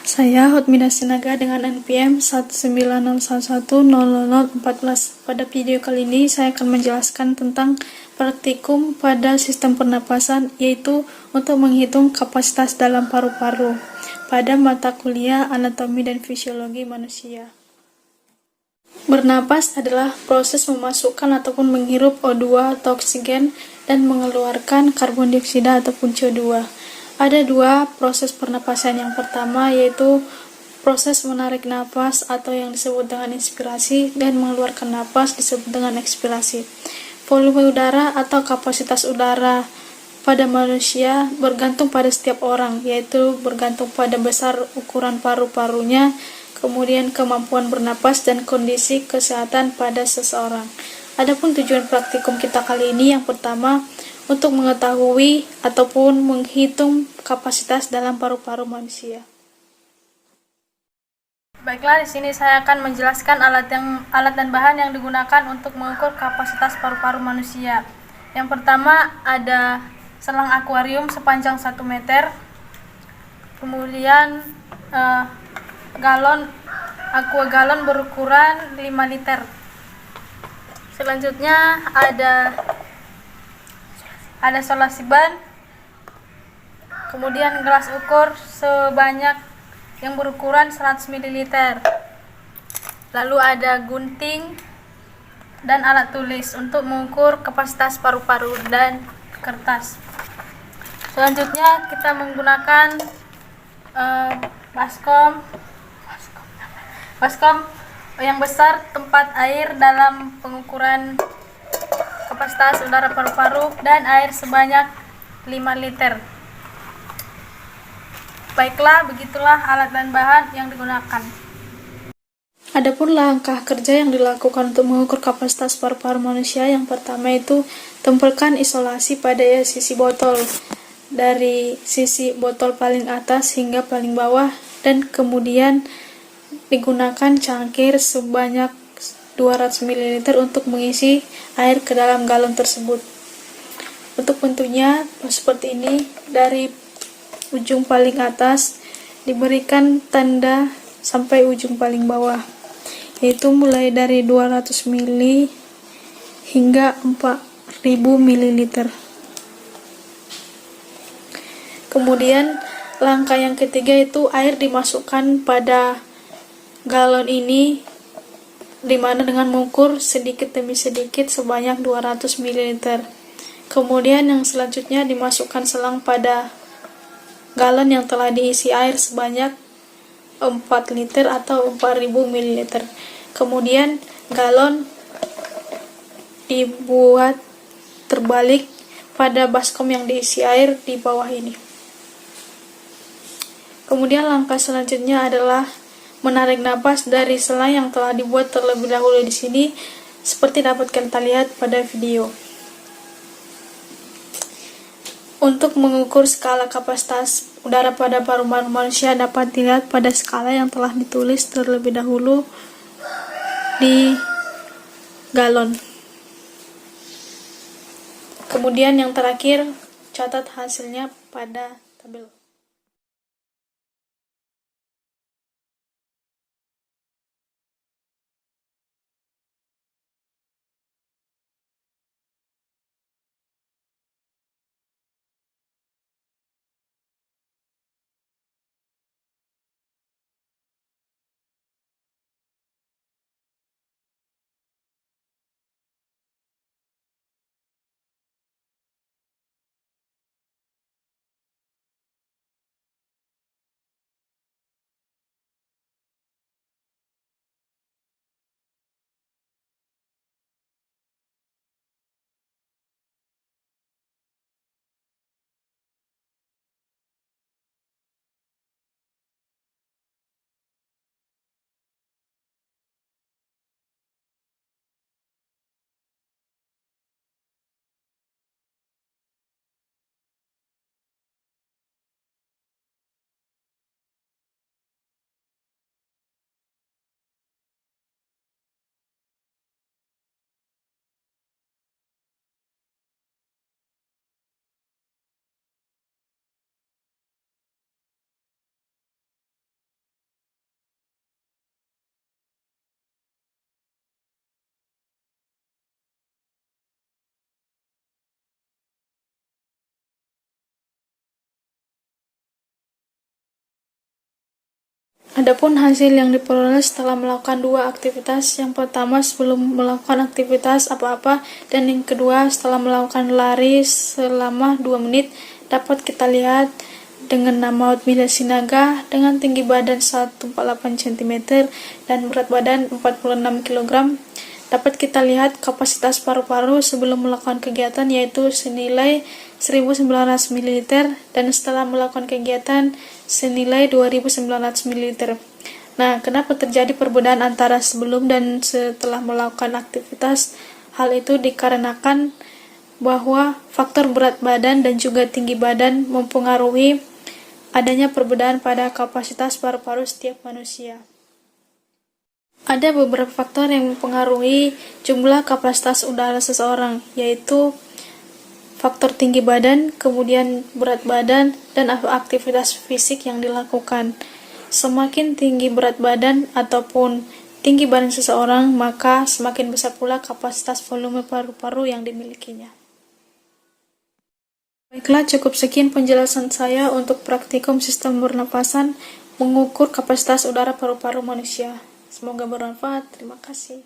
Saya Hotmina Sinaga dengan NPM 19011000014. Pada video kali ini saya akan menjelaskan tentang praktikum pada sistem pernapasan, yaitu untuk menghitung kapasitas dalam paru-paru pada mata kuliah anatomi dan fisiologi manusia. Bernapas adalah proses memasukkan ataupun menghirup O2 atau oksigen dan mengeluarkan karbon dioksida ataupun CO2. Ada dua proses pernapasan. Yang pertama yaitu proses menarik napas atau yang disebut dengan inspirasi, dan mengeluarkan napas disebut dengan ekspirasi. Volume udara atau kapasitas udara pada manusia bergantung pada setiap orang, yaitu bergantung pada besar ukuran paru-parunya, kemudian kemampuan bernapas dan kondisi kesehatan pada seseorang. Adapun tujuan praktikum kita kali ini, yang pertama untuk mengetahui ataupun menghitung kapasitas dalam paru-paru manusia. Baiklah, di sini saya akan menjelaskan alat dan bahan yang digunakan untuk mengukur kapasitas paru-paru manusia. Yang pertama ada selang akuarium sepanjang 1 meter, kemudian aqua galon berukuran 5 liter. Selanjutnya ada solasi ban, kemudian gelas ukur sebanyak yang berukuran 100 ml. Lalu ada gunting dan alat tulis untuk mengukur kapasitas paru-paru dan kertas. Selanjutnya kita menggunakan baskom yang besar, tempat air dalam pengukuran kapasitas udara paru-paru, dan air sebanyak 5 liter. Baiklah, begitulah alat dan bahan yang digunakan. Adapun langkah kerja yang dilakukan untuk mengukur kapasitas paru-paru manusia, yang pertama itu tempelkan isolasi pada sisi botol, dari sisi botol paling atas hingga paling bawah, dan kemudian digunakan cangkir sebanyak 200 ml untuk mengisi air ke dalam galon tersebut. Untuk bentuknya seperti ini, dari ujung paling atas diberikan tanda sampai ujung paling bawah, yaitu mulai dari 200 ml hingga 4000 ml. Kemudian langkah yang ketiga itu air dimasukkan pada galon ini, dimana dengan mengukur sedikit demi sedikit sebanyak 200 ml. Kemudian yang selanjutnya dimasukkan selang pada galon yang telah diisi air sebanyak 4 liter atau 4000 ml. Kemudian galon dibuat terbalik pada baskom yang diisi air di bawah ini. Kemudian langkah selanjutnya adalah menarik napas dari selang yang telah dibuat terlebih dahulu di sini, seperti dapat kita lihat pada video. Untuk mengukur skala kapasitas udara pada paru-paru manusia dapat dilihat pada skala yang telah ditulis terlebih dahulu di galon. Kemudian yang terakhir, catat hasilnya pada tabel. Adapun hasil yang diperoleh setelah melakukan dua aktivitas, yang pertama sebelum melakukan aktivitas apa-apa, dan yang kedua setelah melakukan lari selama 2 menit, dapat kita lihat dengan nama Otmila Sinaga dengan tinggi badan 148 cm dan berat badan 46 kg. Dapat kita lihat kapasitas paru-paru sebelum melakukan kegiatan yaitu senilai 1900 ml dan setelah melakukan kegiatan senilai 2900 ml. Nah, kenapa terjadi perbedaan antara sebelum dan setelah melakukan aktivitas? Hal itu dikarenakan bahwa faktor berat badan dan juga tinggi badan mempengaruhi adanya perbedaan pada kapasitas paru-paru setiap manusia. Ada beberapa faktor yang mempengaruhi jumlah kapasitas udara seseorang, yaitu faktor tinggi badan, kemudian berat badan, dan aktivitas fisik yang dilakukan. Semakin tinggi berat badan ataupun tinggi badan seseorang, maka semakin besar pula kapasitas volume paru-paru yang dimilikinya. Baiklah, cukup sekian penjelasan saya untuk praktikum sistem pernapasan mengukur kapasitas udara paru-paru manusia. Semoga bermanfaat. Terima kasih.